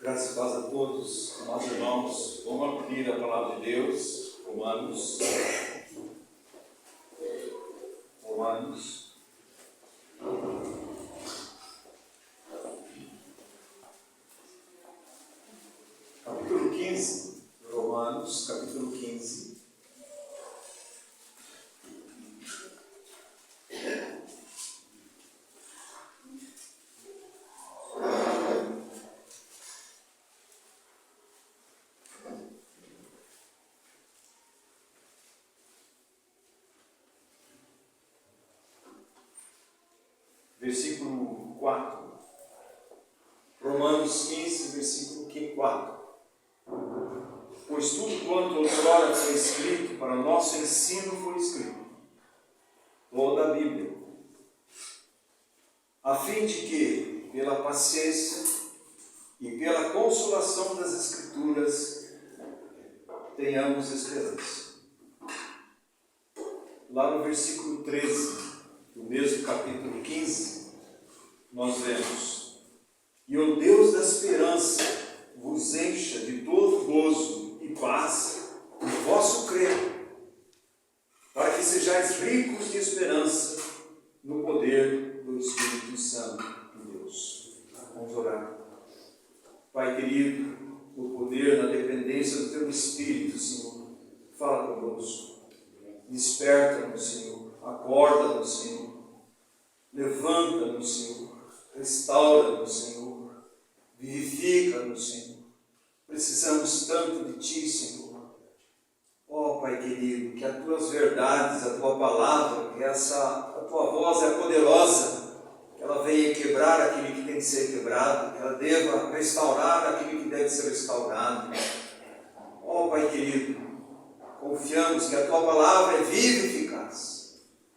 Graças e paz a todos, amados irmãos. Vamos abrir a palavra de Deus, Romanos. Capítulo 15, Romanos, capítulo 15. Versículo 4. Romanos 15, versículo 4. Pois tudo quanto outrora foi escrito para o nosso ensino foi escrito, toda a Bíblia, a fim de que, pela paciência e pela consolação das Escrituras, tenhamos esperança. Lá no versículo 13, do mesmo capítulo 15, nós vemos: e o Deus da esperança vos encha de todo gozo e paz no vosso crer, para que sejais ricos de esperança no poder do Espírito Santo de Deus. Vamos orar. Pai querido, no poder, na dependência do Teu Espírito, Senhor, fala conosco. Desperta-nos, Senhor. Acorda-nos, Senhor. Levanta-nos, Senhor. Restaura-nos, Senhor. Vivifica-nos, Senhor. Precisamos tanto de Ti, Senhor. Ó Pai querido, que as Tuas verdades, a Tua palavra, que a Tua voz é poderosa, que ela venha quebrar aquilo que tem que ser quebrado, que ela deva restaurar aquilo que deve ser restaurado. Ó Pai querido, confiamos que a Tua palavra é viva e eficaz,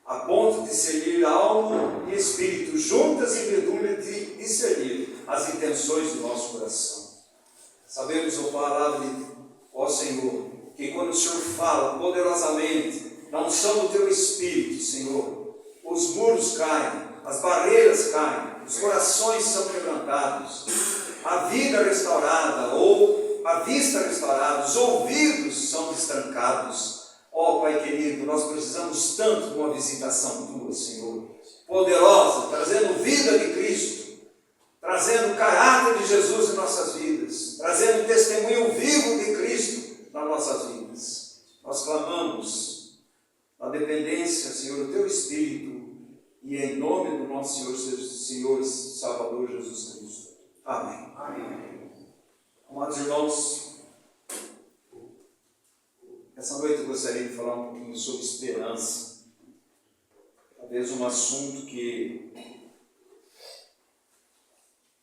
a ponto de discernir alma e espírito, juntas e medula de discernir as intenções do nosso coração. Sabemos, ó Senhor, que quando o Senhor fala poderosamente, na unção do Teu Espírito, Senhor, os muros caem, as barreiras caem, os corações são quebrantados, a vida restaurada ou a vista restaurada, os ouvidos são destrancados. Ó Pai querido, nós precisamos tanto de uma visitação Tua, Senhor, poderosa, trazendo vida de Cristo, trazendo o caráter de Jesus em nossas vidas, trazendo o testemunho vivo de Cristo nas nossas vidas. Nós clamamos na dependência, Senhor, do Teu Espírito, e em nome do nosso Senhor Salvador Jesus Cristo. Amém. Amém. Amados irmãos, essa noite eu gostaria de falar um pouquinho sobre esperança. Talvez um assunto que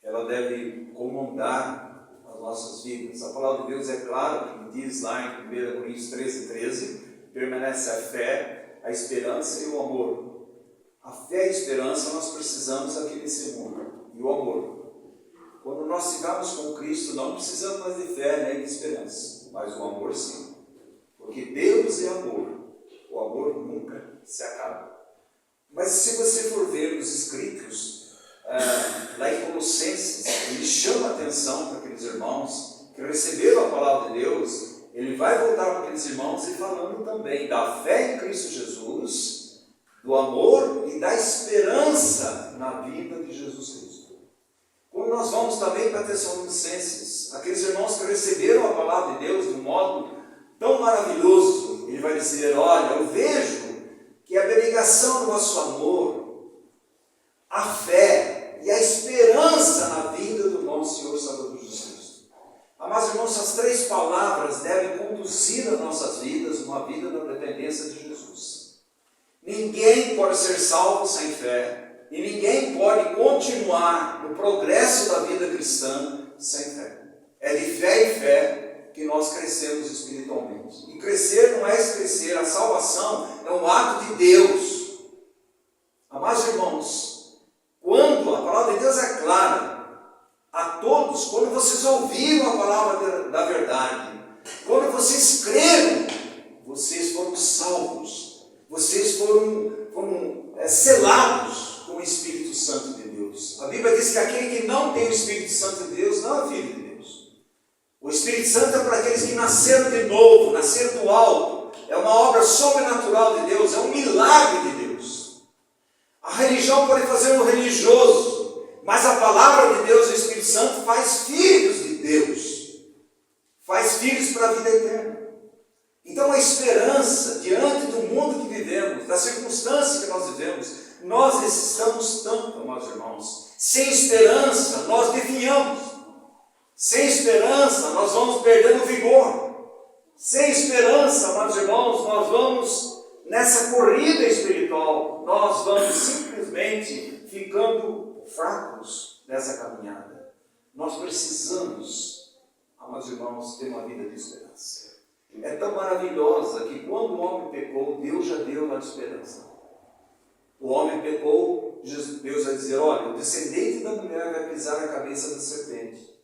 ela deve comandar as nossas vidas. A palavra de Deus é clara, que diz lá em 1 Coríntios 13, permanece a fé, a esperança e o amor. A fé e a esperança nós precisamos aqui nesse mundo, e o amor. Quando nós estivermos com Cristo, não precisamos mais de fé nem de esperança, mas o amor sim. Porque Deus é amor, o amor nunca se acaba. Mas se você for ver os escritos, lá em Colossenses, ele chama a atenção para aqueles irmãos que receberam a palavra de Deus. Ele vai voltar para aqueles irmãos e falando também da fé em Cristo Jesus, do amor e da esperança na vida de Jesus Cristo. Quando nós vamos também para Tessalonicenses, aqueles irmãos que receberam a palavra de Deus de um modo tão maravilhoso, ele vai dizer: olha, eu vejo que a abnegação do vosso amor, a fé e a esperança na vida do nosso Senhor Salvador Jesus Cristo. Amados irmãos, essas três palavras devem conduzir as nossas vidas, uma vida na dependência de Jesus. Ninguém pode ser salvo sem fé, e ninguém pode continuar no progresso da vida cristã sem fé. É de fé em fé que nós crescemos espiritualmente. E crescer não é crescer, a salvação é um ato de Deus. Amados irmãos, quando a palavra de Deus é clara a todos, quando vocês ouviram a palavra da verdade, quando vocês creram, vocês foram salvos. Vocês foram selados com o Espírito Santo de Deus. A Bíblia diz que aquele que não tem o Espírito Santo de Deus não é filho de Deus. O Espírito Santo é para aqueles que nasceram de novo, nasceram do alto. É uma obra sobrenatural de Deus, é um milagre de Deus. A religião pode fazer um religioso, mas a palavra de Deus, o Espírito Santo, faz filhos de Deus. Faz filhos para a vida eterna. Então a esperança diante do mundo que vivemos, da circunstância que nós vivemos, nós necessitamos tanto, amados irmãos. Sem esperança nós definhamos. Sem esperança nós vamos perdendo vigor. Sem esperança, amados irmãos, nós vamos nessa corrida espiritual, nós vamos simplesmente ficando fracos nessa caminhada. Nós precisamos, amados irmãos, ter uma vida de esperança. É tão maravilhosa que quando o homem pecou, Deus já deu uma esperança. O homem pecou, Deus vai dizer, olha, o descendente da mulher vai pisar a cabeça da serpente,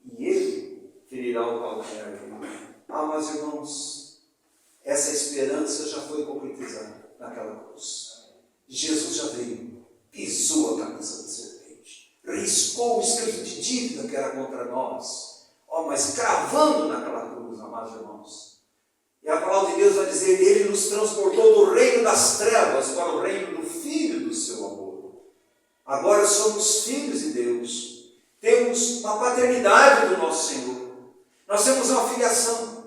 e ele ferirá o calcanhar dele. Ah, meus irmãos, essa esperança já foi concretizada naquela cruz. Jesus já veio, pisou a cabeça da serpente, riscou o escrito de dívida que era contra nós, mas cravando naquela cruz, amados irmãos. E a palavra de Deus vai dizer, ele nos transportou do reino das trevas para o reino do Filho do seu amor. Agora somos filhos de Deus, temos uma paternidade do nosso Senhor, nós temos uma filiação.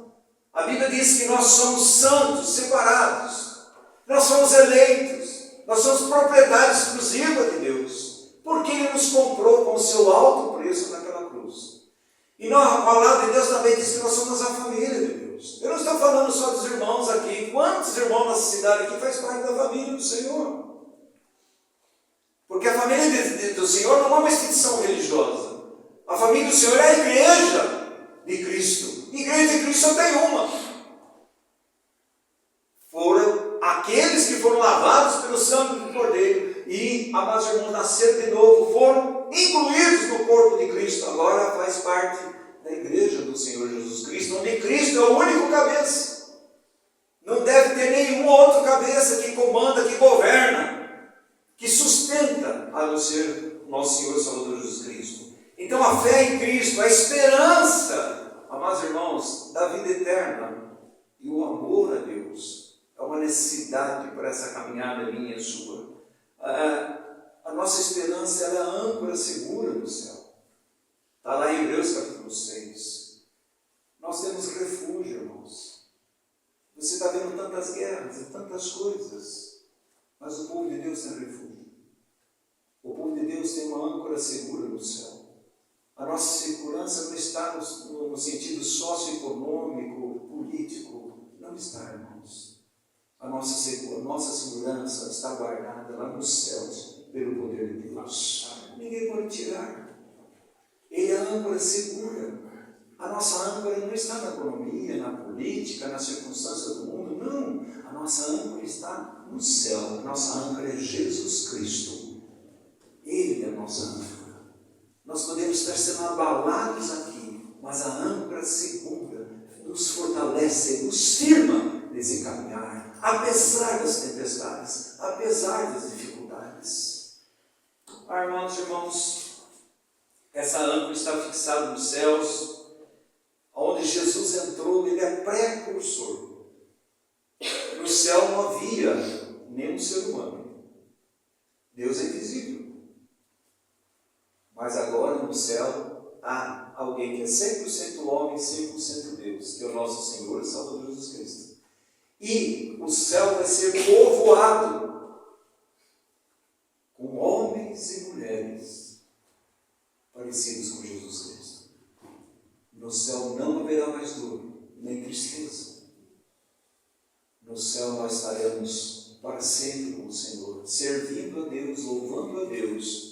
A Bíblia diz que nós somos santos, separados, nós somos eleitos, nós somos propriedade exclusiva de Deus, porque Ele nos comprou com o seu alto preço naquela cruz. E a palavra de Deus também diz que nós somos a família de Deus. Eu não estou falando só dos irmãos aqui. Quantos irmãos nessa cidade aqui faz parte da família do Senhor? Porque a família do Senhor não é uma instituição religiosa. A família do Senhor é a igreja de Cristo. Igreja de Cristo só tem uma. Foram aqueles que foram lavados pelo sangue do Cordeiro e, amados irmãos, nasceram de novo, foram incluídos no corpo de Cristo. Agora faz parte da igreja do Senhor Jesus Cristo, onde Cristo é o único cabeça. Não deve ter nenhum outro cabeça que comanda, que governa, que sustenta, a não ser nosso Senhor e Salvador Jesus Cristo. Então a fé em Cristo, a esperança, amados irmãos, da vida eterna e o amor a Deus é uma necessidade para essa caminhada minha e sua. A nossa esperança ela é a âncora segura do céu. Está lá em Hebreus capítulo 6. Nós temos refúgio, irmãos. Você está vendo tantas guerras e tantas coisas, mas o povo de Deus tem refúgio. O povo de Deus tem uma âncora segura no céu. A nossa segurança não está no sentido socioeconômico, político. Não está, irmãos. A nossa segurança está guardada lá nos céus pelo poder de Deus. Ninguém pode tirar. Ele é a âncora segura. A nossa âncora não está na economia, na política, nas circunstâncias do mundo. Não. A nossa âncora está no céu. A nossa âncora é Jesus Cristo. Ele é a nossa âncora. Nós podemos estar sendo abalados aqui, mas a âncora segura nos fortalece, nos firma nesse caminhar, apesar das tempestades, apesar das dificuldades. Amados irmãos, essa âncora está fixada nos céus, onde Jesus entrou, ele é precursor. No céu não havia nenhum ser humano. Deus é invisível. Mas agora no céu há alguém que é 100% homem e 100% Deus, que é o nosso Senhor e Salvador Jesus Cristo. E o céu vai ser povoado com homens e mulheres parecidos com Jesus Cristo. No céu não haverá mais dor, nem tristeza. No céu nós estaremos para sempre com o Senhor, servindo a Deus, louvando a Deus.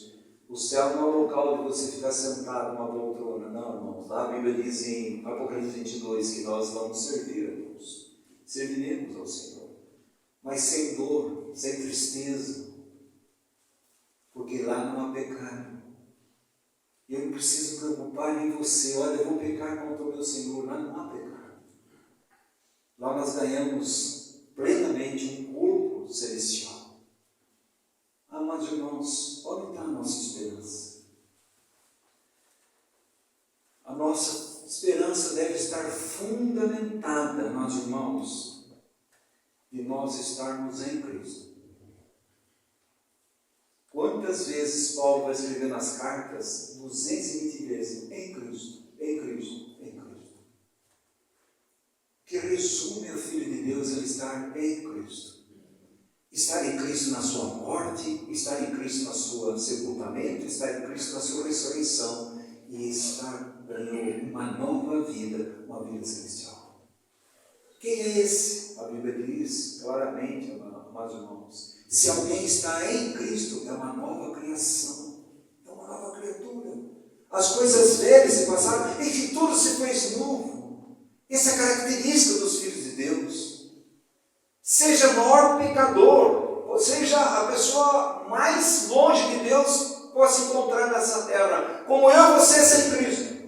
O céu não é um local onde você ficar sentado numa poltrona, não, irmãos. Lá a Bíblia diz em Apocalipse 22 que nós vamos servir a Deus. Serviremos ao Senhor, mas sem dor, sem tristeza, porque lá não há pecado. Eu não preciso preocupar em você, olha, eu vou pecar contra o meu Senhor, lá não há pecado. Lá nós ganhamos plenamente um corpo celestial. Amados irmãos, onde está a nossa esperança? A nossa esperança fundamentada, meus irmãos, de nós estarmos em Cristo. Quantas vezes Paulo vai escrever nas cartas? 220 vezes, em Cristo, em Cristo, em Cristo. Que resume o Filho de Deus ele estar em Cristo. Estar em Cristo na sua morte, estar em Cristo no seu sepultamento, estar em Cristo na sua ressurreição e estar dando uma nova vida, uma vida celestial. Quem é esse? A Bíblia diz claramente, meus irmãos, se alguém está em Cristo, é uma nova criação, é uma nova criatura. As coisas velhas se passaram e que tudo se fez novo. Essa é a característica dos filhos de Deus. Seja o maior pecador, ou seja a pessoa mais longe de Deus possa encontrar nessa terra, como eu e você sem Cristo.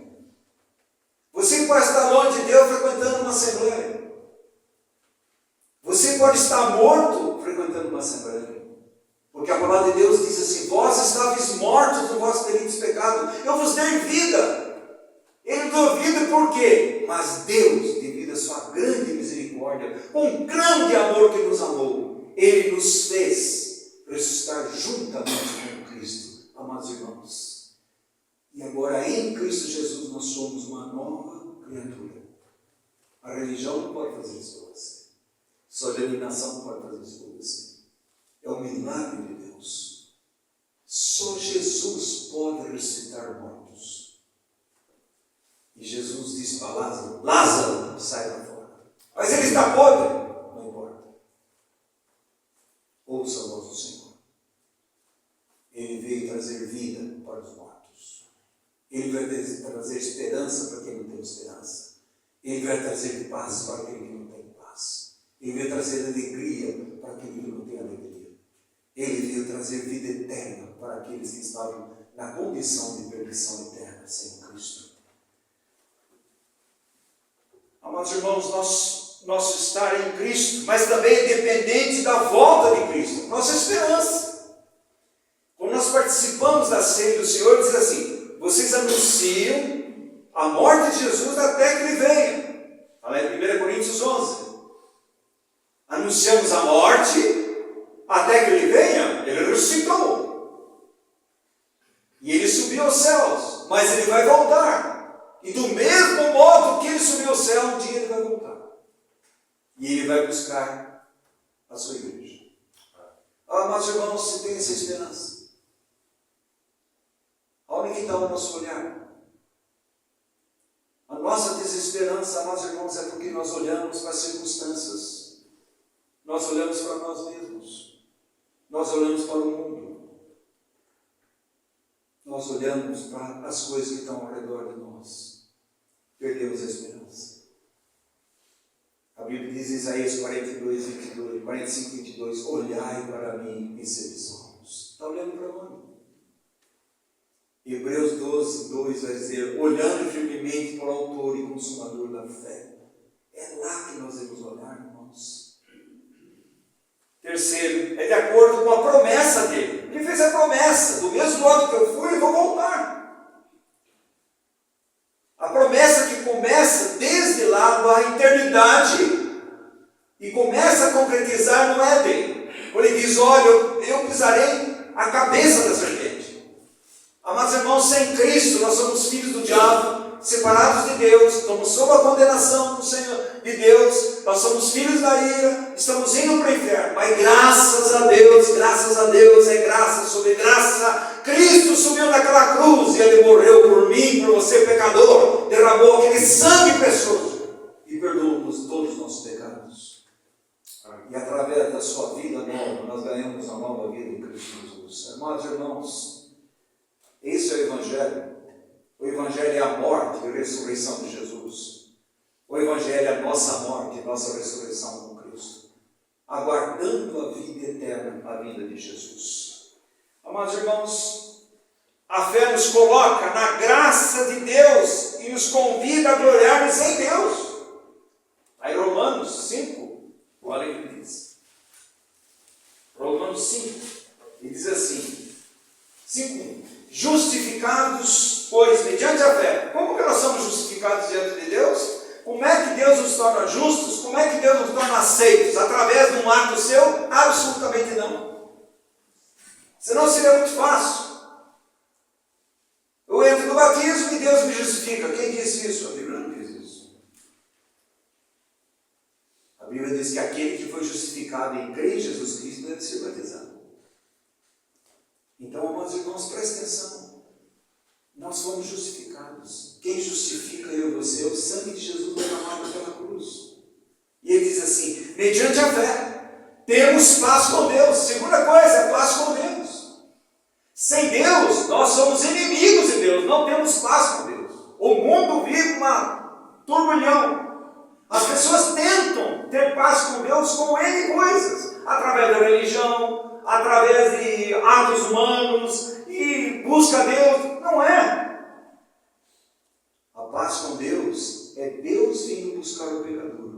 Você pode estar longe de Deus frequentando uma assembleia. Você pode estar morto frequentando uma assembleia. Porque a palavra de Deus diz assim: vós estáveis mortos no vosso delitos e pecado, eu vos dei vida. Ele deu vida por quê? Mas Deus, devido à sua grande misericórdia, com grande amor que nos amou, Ele nos fez ressuscitar juntamente com Cristo, amados irmãos. E agora em Cristo Jesus nós somos uma nova criatura. A religião não pode fazer isso por você. Sua denominação não pode fazer isso por você. É um milagre de Deus. Só Jesus pode ressuscitar mortos. E Jesus disse para Lázaro: Lázaro, sai para fora. Mas ele está podre. Não importa. Ouça a voz do Senhor. Ele veio trazer vida para os mortos. Ele vai trazer esperança para quem não tem esperança. Ele vai trazer paz para quem não tem paz. Ele veio trazer alegria para quem não tem alegria. Ele veio trazer vida eterna para aqueles que estavam na condição de perdição eterna sem Cristo. Amados irmãos, nosso estar em Cristo, mas também é dependente da volta de Cristo, nossa esperança. Quando nós participamos da ceia do Senhor, diz assim: vocês anunciam a morte de Jesus até que Ele venha. Fala em 1 Coríntios 11. Anunciamos a morte até que Ele venha. Ele ressuscitou. E Ele subiu aos céus, mas Ele vai voltar. E do mesmo modo que Ele subiu ao céu, um dia Ele vai voltar. E Ele vai buscar a sua igreja. Amados irmãos, se tem essa esperança, aonde que está o nosso olhar? A nossa desesperança, amados irmãos, é porque nós olhamos para as circunstâncias. Nós olhamos para nós mesmos. Nós olhamos para o mundo. Nós olhamos para as coisas que estão ao redor de nós. Perdemos a esperança. A Bíblia diz em Isaías 45, 22, olhai para mim e sede salvos. Está olhando para onde? Hebreus 12, 2 vai dizer: olhando firmemente para o autor e consumador da fé. É lá que nós devemos olhar, irmãos. Terceiro, é de acordo com a promessa dele. Ele fez a promessa: do mesmo modo que eu fui, eu vou voltar. A promessa que começa desde lá da eternidade e começa a concretizar no Éden. Quando ele diz: olha, eu pisarei a cabeça da serpente. Amados irmãos, sem Cristo nós somos filhos do diabo, separados de Deus, estamos sob a condenação do Senhor de Deus, nós somos filhos da ira, estamos indo para o inferno. Mas graças a Deus, é graça sobre graça. Cristo subiu naquela cruz e Ele morreu por mim, por você pecador, derramou aquele sangue precioso e perdoou-nos todos os nossos pecados. E através da sua vida nova, nós ganhamos uma nova vida em Cristo Jesus. Amados irmãos, esse é o Evangelho. O Evangelho é a morte e a ressurreição de Jesus. O Evangelho é a nossa morte e a nossa ressurreição com Cristo, aguardando a vida eterna, a vinda de Jesus. Amados irmãos, a fé nos coloca na graça de Deus e nos convida a gloriarmos em Deus. Aí Romanos 5, olha o que diz. Romanos 5, ele diz assim, 5:1. Justificados, pois, mediante a fé. Como que nós somos justificados diante de Deus? Com justos, como é que Deus nos torna aceitos? Através de um ato seu? Absolutamente não. Senão seria muito fácil. Eu entro no batismo e Deus me justifica. Quem disse isso? A Bíblia não diz isso. A Bíblia diz que aquele que foi justificado em crer em Jesus Cristo deve ser batizado. Então, amados irmãos, prestem atenção. Nós fomos justificados. Quem justifica eu e você é o sangue de Jesus derramado pela cruz. E ele diz assim, mediante a fé, temos paz com Deus. Segunda coisa, é paz com Deus. Sem Deus, nós somos inimigos de Deus, não temos paz com Deus. O mundo vive uma turbilhão. As pessoas tentam ter paz com Deus com N coisas, através da religião, através de atos humanos, e busca Deus. Não é. A paz com Deus é Deus vindo buscar o pecador.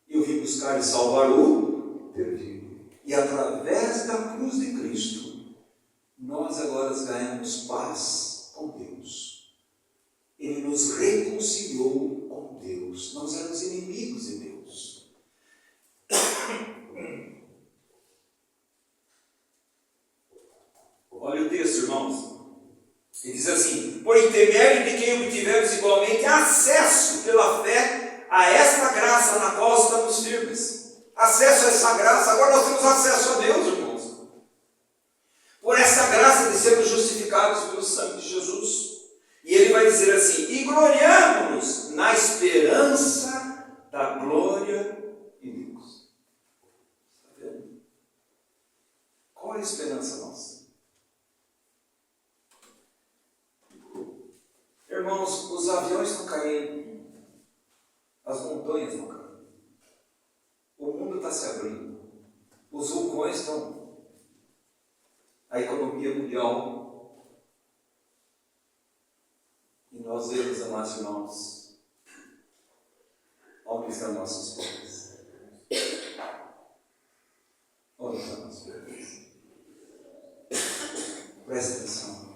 Eu vim buscar e salvar o perdido. E através da cruz de Cristo, nós agora ganhamos paz com Deus. Ele nos reconciliou com Deus. Nós éramos inimigos de Deus. Olha o texto, irmãos. Ele diz assim, por intermédio de quem obtivemos igualmente acesso pela fé a esta graça na qual estamos firmes. Acesso a essa graça, agora nós temos acesso a Deus, irmãos. Por essa graça de sermos justificados pelo sangue de Jesus. E ele vai dizer assim, e gloriamo-nos na esperança da glória de Deus. Está vendo? Qual é a esperança nossa? Irmãos, os aviões não caíram, as montanhas não caíram, o mundo está se abrindo, os vulcões estão, a economia mundial, e nós vemos, amados irmãos, onde estão nossos pés? Onde estão nossos pés? Presta atenção, irmãos.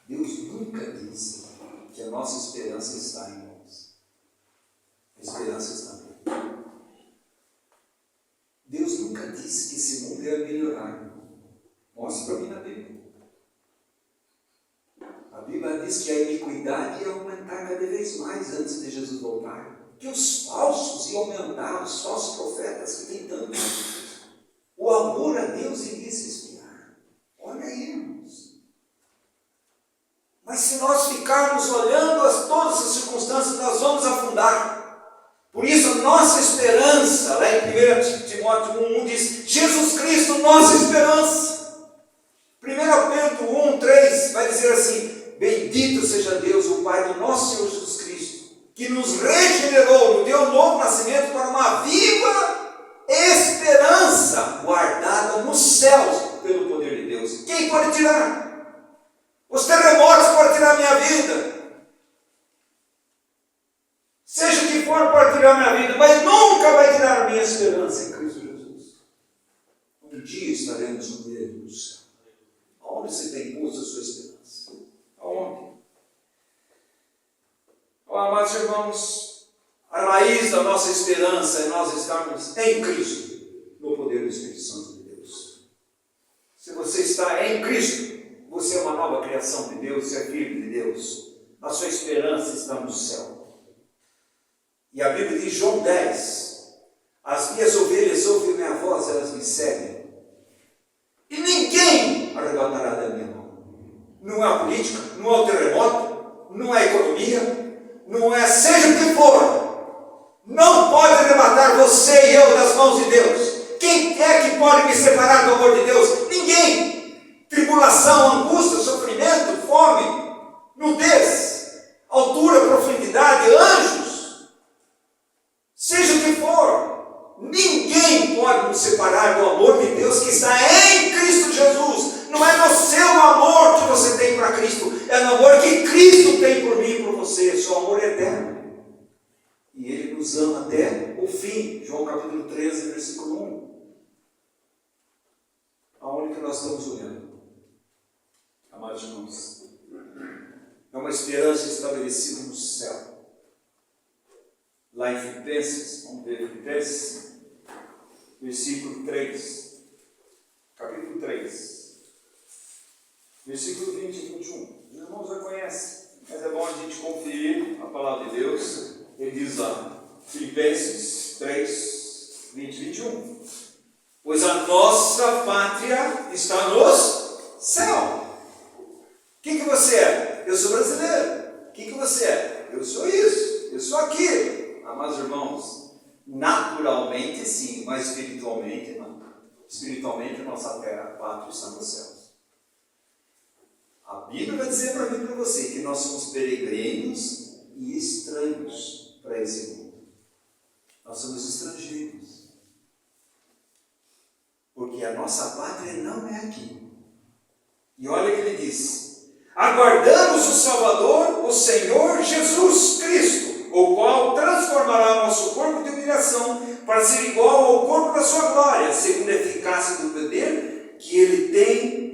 Deus nunca disse que a nossa esperança está em nós. A esperança está nele. Deus nunca disse que esse mundo ia melhorar. Mostre para mim na Bíblia. A Bíblia diz que a iniquidade ia aumentar cada vez mais antes de Jesus voltar. Que os falsos iam aumentar, os falsos profetas que tem tanto. O amor a Deus iria se esfriar. Olha aí, irmãos. Mas se nós ficarmos olhando todas as circunstâncias, nós vamos afundar. Por isso, a nossa esperança, lá em 1 Timóteo 1 diz, Jesus Cristo, nossa esperança. 1 Pedro 1:3 vai dizer assim, bendito seja Deus, o Pai do nosso Senhor Jesus Cristo, que nos regenerou, nos deu um novo nascimento para uma viva esperança, guardada nos céus pelo poder de Deus. Quem pode tirar? Os terremotos podem tirar a minha vida. Seja o que for, pode tirar a minha vida, mas nunca vai tirar a minha esperança em Cristo Jesus. Um dia estaremos no meio do céu. Aonde você tem posto a sua esperança? Aonde? Oh, amados irmãos, a raiz da nossa esperança é nós estarmos em Cristo, no poder do Espírito Santo de Deus. Se você está em Cristo, você é uma nova criação de Deus, você é filho de Deus. A sua esperança está no céu. E a Bíblia diz, João 10, as minhas ovelhas ouvem minha voz, elas me seguem. E ninguém arrebatará da minha mão. Não é a política, não é o terremoto, não é a economia, não é seja o que for. Não pode arrebatar você e eu das mãos de Deus. Quem é que pode me separar do amor de Deus? Ninguém. Tribulação, angústia, sofrimento, fome, nudez, altura, profundidade, anjos. Seja o que for, ninguém pode nos separar do amor de Deus que está em Cristo Jesus. Não é no seu amor que você tem para Cristo, é no amor que Cristo tem por mim e por você. Seu amor é eterno. E Ele nos ama até o fim. João capítulo 13, versículo 1. Aonde que nós estamos olhando? Amados irmãos, é uma esperança estabelecida no céu. lá em Filipenses, vamos ver Filipenses, versículo 3, capítulo 3, versículo 20 e 21. Os irmãos já conhecem, mas é bom a gente conferir a palavra de Deus. Ele diz lá, Filipenses 3, 20 e 21. Pois a nossa pátria está nos céus. O que você é? Eu sou brasileiro. O que você é? Eu sou isso, eu sou aquilo. Amados irmãos, naturalmente sim, mas espiritualmente não. Espiritualmente a nossa terra, pátria está nos céus. A Bíblia vai dizer para mim e para você que nós somos peregrinos e estranhos para esse mundo. Nós somos estrangeiros. Porque a nossa pátria não é aqui. E olha o que ele diz: aguardamos o Salvador, o Senhor Jesus Cristo, o qual transformará o nosso corpo de humilhação para ser igual ao corpo da sua glória, segundo a eficácia do poder que ele tem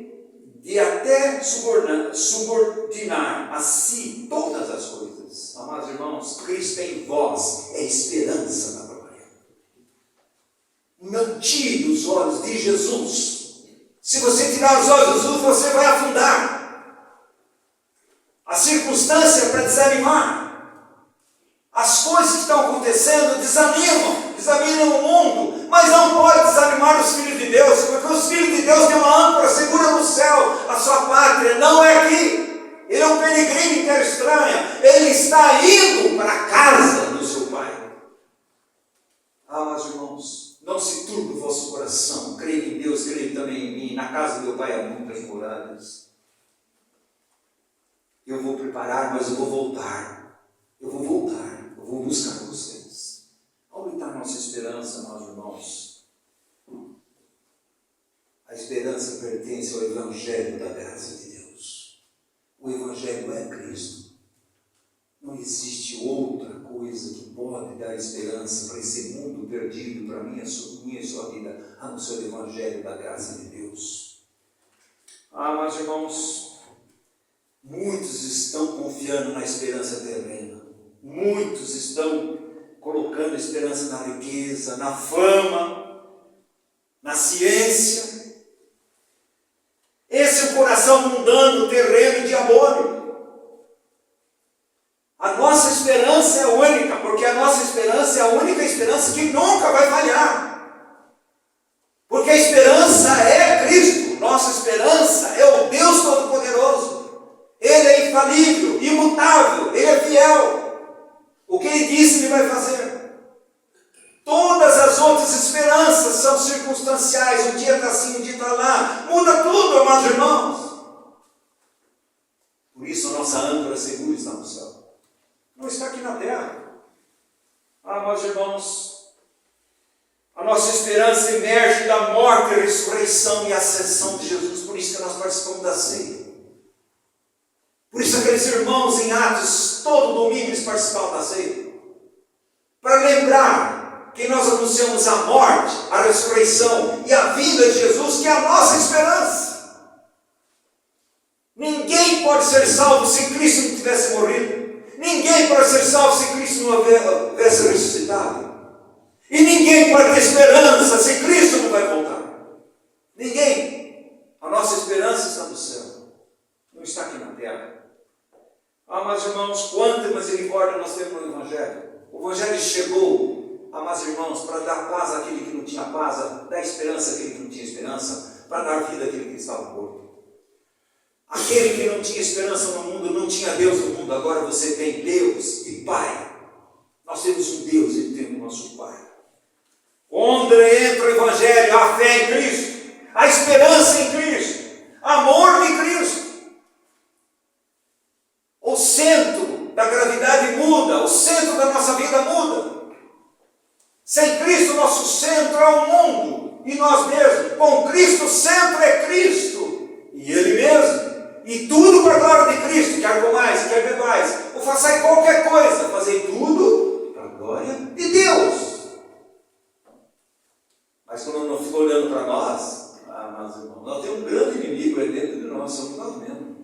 de até subordinar a si todas as coisas. Amados irmãos, Cristo em vós é esperança na glória. Não tire os olhos de Jesus. Se você tirar os olhos de Jesus, você vai afundar. A circunstância é para desanimar. As coisas que estão acontecendo desanimam o mundo, mas não pode desanimar os filhos de Deus, porque os filhos de Deus têm uma âncora segura no céu. A sua pátria não é aqui. Ele é um peregrino em terra estranha. Ele está indo para a casa do seu Pai. Ah, meus irmãos, não se turbe o vosso coração. Creio em Deus, creio também em mim. Na casa do meu Pai há muitas moradas. Eu vou preparar, mas eu vou voltar. Eu vou buscar vocês. Aumentar nossa esperança, meus irmãos. A esperança pertence ao Evangelho da graça de Deus. O Evangelho é Cristo. Não existe outra coisa que pode dar esperança para esse mundo perdido, para minha e sua vida, a não ser o Evangelho da graça de Deus. Ah, meus irmãos, muitos estão confiando na esperança terrena. Muitos estão colocando esperança na riqueza, na fama, na ciência. Esse é o coração mundano, terreno e diabólico. A nossa esperança é única, porque a nossa esperança é a única esperança que nunca vai falhar. Porque a esperança é Cristo. Nossa esperança é o Deus Todo-Poderoso. Ele é infalível, imutável, Ele é fiel. O que Ele disse, Ele vai fazer. Todas as outras esperanças são circunstanciais. Um dia está assim, um dia está lá. Muda tudo, amados irmãos. Por isso a nossa âncora segura está no céu. Não está aqui na terra. Ah, meus irmãos, a nossa esperança emerge da morte, a ressurreição e a ascensão de Jesus. Por isso que nós participamos da ceia. Por isso aqueles irmãos em Atos, todo domingo eles participavam da ceia. Para lembrar que nós anunciamos a morte, a ressurreição e a vinda de Jesus, que é a nossa esperança. Ninguém pode ser salvo se Cristo não tivesse morrido. Ninguém pode ser salvo se Cristo não houvesse ressuscitado. E ninguém pode ter esperança se Cristo não vai voltar. Ninguém. A nossa esperança está no céu. Não está aqui na terra. Ah, meus irmãos, quanta misericórdia nós temos no Evangelho. O Evangelho chegou, amados irmãos, para dar paz àquele que não tinha paz, dar esperança àquele que não tinha esperança, para dar vida àquele que estava morto. Aquele que não tinha esperança no mundo, não tinha Deus no mundo, agora você tem Deus e Pai. Nós temos um Deus e temos o nosso Pai. Onde entra o Evangelho, a fé em Cristo, a esperança em Cristo, amor de Cristo. O centro da gravidade muda, o centro da nossa vida muda. Sem Cristo, nosso centro é o mundo e nós mesmos. Com Cristo, o centro é Cristo e Ele mesmo. E tudo para a glória de Cristo, quer comais, quer bebais, ou façais qualquer coisa, fazei tudo para a glória de Deus. Mas quando não ficou olhando para nós, meus irmãos, nós temos um grande inimigo aí dentro de nós, somos nós mesmos.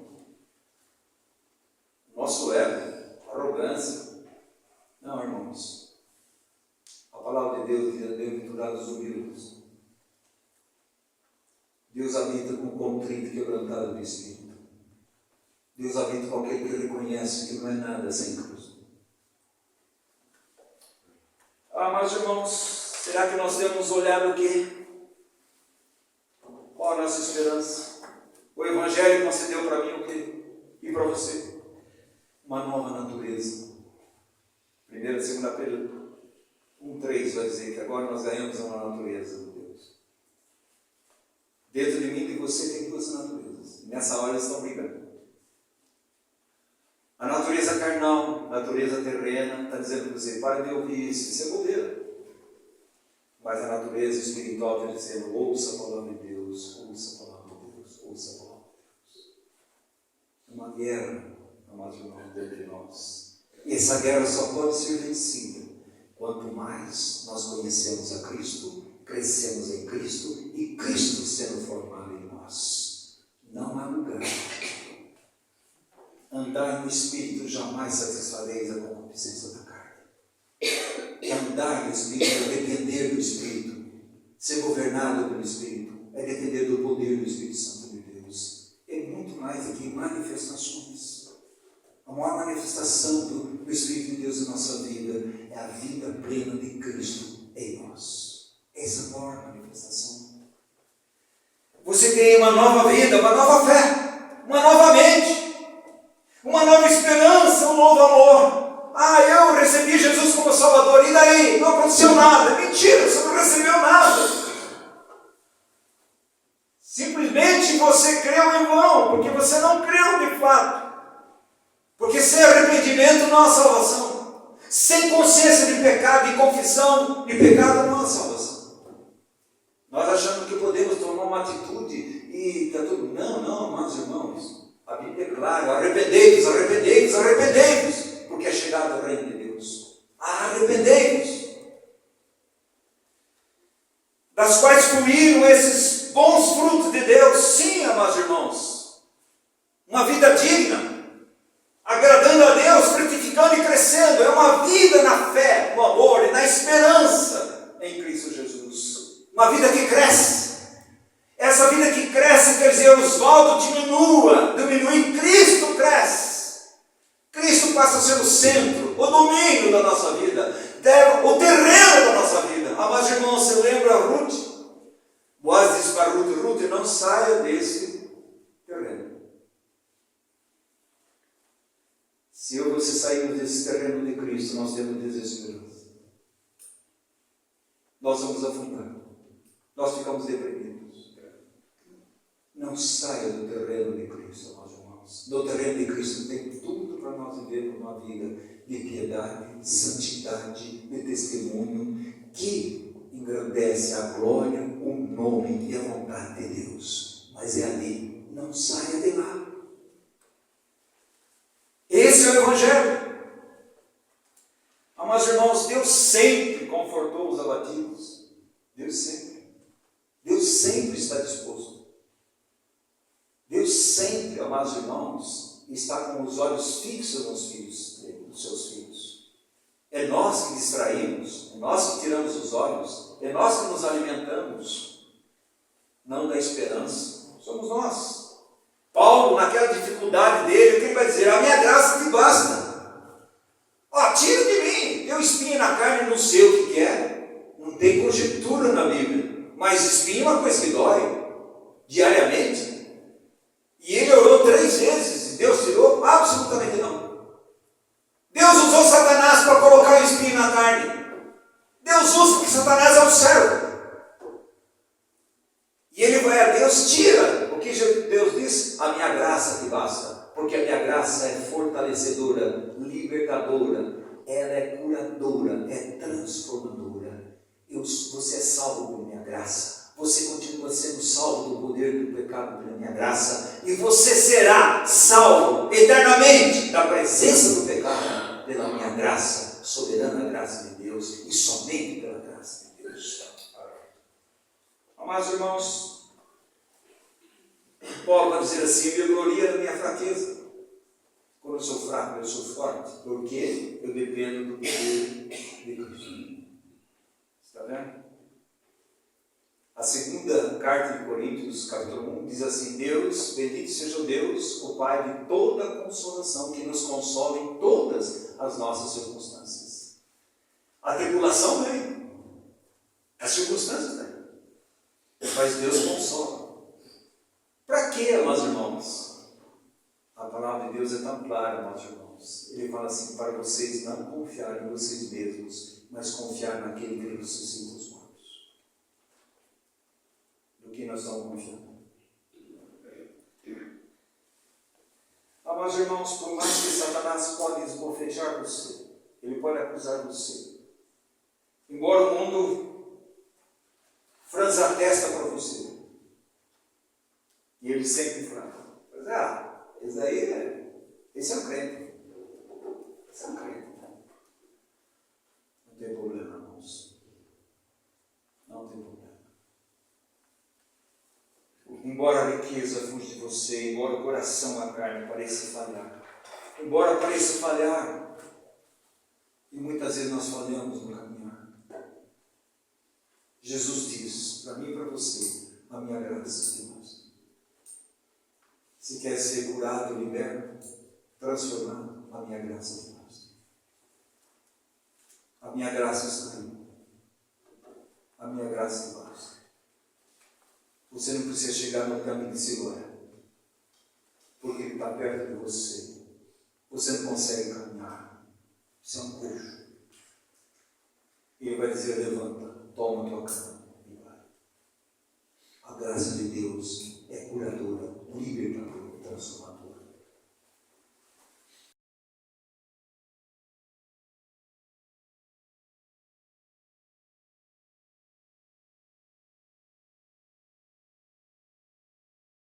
Nosso ego, arrogância. Não, irmãos, palavra de Deus diz: bem-aventurados os humildes. Deus habita com o contrito e quebrantado do espírito. Deus habita com aquele que reconhece que não é nada sem Cristo. Mas irmãos, será que nós temos olhado o quê? Qual a nossa esperança? O Evangelho que você deu para mim o quê? E para você? Uma nova natureza. 1 e 2 Pedro 1:3 vai dizer que agora nós ganhamos uma natureza de Deus. Dentro de mim e de você tem duas naturezas. Nessa hora eles estão brigando. A natureza carnal, a natureza terrena, está dizendo para você: para de ouvir isso é bobeira. Mas a natureza espiritual está dizendo: ouça a palavra de Deus, ouça a palavra de Deus, ouça a palavra de Deus. Uma guerra, amados irmãos, dentro de nós. E essa guerra só pode ser vencida quanto mais nós conhecemos a Cristo, crescemos em Cristo e Cristo sendo formado em nós. Não há lugar. Andar no Espírito jamais satisfareis a concupiscência da carne. Andar no Espírito é depender do Espírito. Ser governado pelo Espírito é depender do poder do Espírito Santo de Deus. É muito mais do que manifestações. A maior manifestação do Espírito de Deus em nossa vida é a vida plena de Cristo em nós. Essa é a maior manifestação. Você tem uma nova vida, uma nova fé, uma nova mente, uma nova esperança, um novo amor. Eu recebi Jesus como Salvador, e daí? Não aconteceu nada. Mentira, você não recebeu nada. Simplesmente você creu em vão, porque você não creu de fato. Porque sem arrependimento não há salvação. Sem consciência de pecado e confissão de pecado não há salvação. Nós achamos que podemos tomar uma atitude e está tudo. Não, amados irmãos. A Bíblia é clara: arrependei-vos, arrependei-vos, arrependei-vos, porque é chegado o reino de Deus. Arrependei-vos. Das quais fluíram esses bons frutos de Deus. Sim, amados irmãos. Uma vida digna, agradando a Deus, frutificando e crescendo. É uma vida na fé, no amor e na esperança em Cristo Jesus. Uma vida que cresce. Essa vida que cresce quer dizer: Oswaldo diminui, Cristo cresce. Cristo passa a ser o centro, o domínio da nossa vida, o terreno da nossa vida. Amados irmãos, você lembra Ruth? Boaz disse para Ruth: Ruth, não saia desse terreno. Se eu e você sairmos desse terreno de Cristo, nós temos desesperança. Nós vamos afundar. Nós ficamos deprimidos. Não saia do terreno de Cristo, meus irmãos. Do terreno de Cristo tem tudo para nós vivermos uma vida de piedade, de santidade, de testemunho, que engrandece a glória, o nome e a vontade de Deus. Mas é ali, não saia de lá. Esse é o Evangelho. Amados irmãos, Deus sempre confortou os abatidos. Deus sempre está disposto. Deus sempre, amados irmãos, está com os olhos fixos nos filhos dele, nos seus filhos. É nós que distraímos, é nós que tiramos os olhos, é nós que nos alimentamos, não da esperança, somos nós. Paulo, naquela dificuldade dele, o que ele vai dizer? A minha graça te basta. Tira de mim, teu espinho na carne, não sei o que é. Não tem conjectura na Bíblia, mas espinho é uma coisa que dói, diariamente. E ele orou 3 vezes, e Deus tirou? Absolutamente não. Deus usou Satanás para colocar o espinho na carne. Deus usa porque Satanás é o servo. E ele vai a Deus: tira. O que Deus diz? A minha graça te basta. Porque a minha graça é fortalecedora, libertadora, ela é curadora, é transformadora. Você é salvo por minha graça. Você continua sendo salvo do poder do pecado pela minha graça, e você será salvo eternamente da presença do pecado pela minha graça, soberana graça de Deus, e somente pela graça de Deus. Amados irmãos, Paulo vai dizer assim: eu gloria na minha fraqueza. Quando eu sou fraco, eu sou forte, porque eu dependo do poder de Cristo. Está vendo? A segunda carta de Coríntios, capítulo 1, diz assim: Deus, bendito seja o Deus, o Pai de toda consolação, que nos consola em todas as nossas circunstâncias. A tribulação vem, as circunstâncias vêm, mas Deus consola. Para quê, amados irmãos? A palavra de Deus é tão clara, amados irmãos. Ele fala assim: para vocês não confiarem em vocês mesmos, mas confiar naquele que ressuscita os mortos. Do que nós estamos confiando? Amados irmãos, por mais que Satanás pode esbofetear você, ele pode acusar você, embora o mundo franza a testa para você, e ele sempre fala: esse é um crente. Esse é um crente. Não tem problema, irmãos. Não tem problema. Embora a riqueza fuja de você, embora o coração, a carne pareça falhar, e muitas vezes nós falhamos no caminhar, Jesus diz para mim e para você: a minha graça te basta. Se quer ser curado, liberto, transformado, a minha graça te basta. A minha graça está aí. A minha graça te basta. Você não precisa chegar no caminho de Siloé, porque ele está perto de você. Você não consegue caminhar. Você é um coxo. Ele vai dizer: levanta, toma a tua cama e vai. A graça de Deus